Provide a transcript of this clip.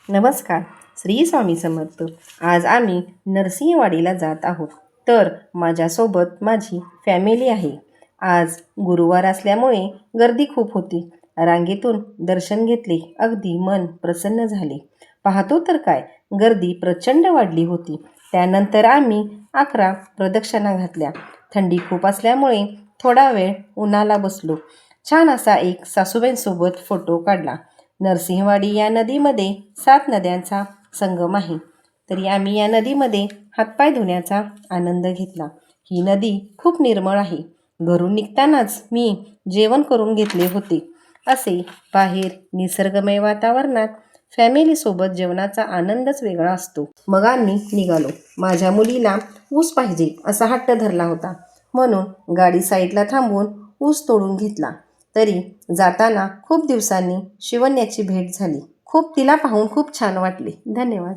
नमस्कार. श्री स्वामी समर्थ. आज आम्ही नरसिंहवाडीला जात आहोत. तर माझ्यासोबत माझी फॅमिली आहे. आज गुरुवार असल्यामुळे गर्दी खूप होती. रांगेतून दर्शन घेतले. अगदी मन प्रसन्न झाले. पाहतो तर काय, गर्दी प्रचंड वाढली होती. त्यानंतर आम्ही 11 प्रदक्षिणा घातल्या. थंडी खूप असल्यामुळे थोडा वेळ उन्हाला बसलो. छान असा एक सासूबाईंसोबत फोटो काढला. नरसिंहवाडी या नदीमध्ये 7 नद्यांचा संगम आहे. तरी आम्ही या नदीमध्ये हातपाय धुण्याचा आनंद घेतला. ही नदी खूप निर्मळ आहे. घरून निघतानाच मी जेवण करून घेतले होते. असे बाहेर निसर्गमय वातावरणात फॅमिलीसोबत जेवणाचा आनंदच वेगळा असतो. मग आम्ही निघालो. माझ्या मुलीला ऊस पाहिजे असा हट्ट धरला होता, म्हणून गाडी साईडला थांबवून ऊस तोडून घेतला. तरी जाताना खूप दिवसांनी शिवण्याची भेट झाली. तिला पाहून खूप छान वाटले. धन्यवाद.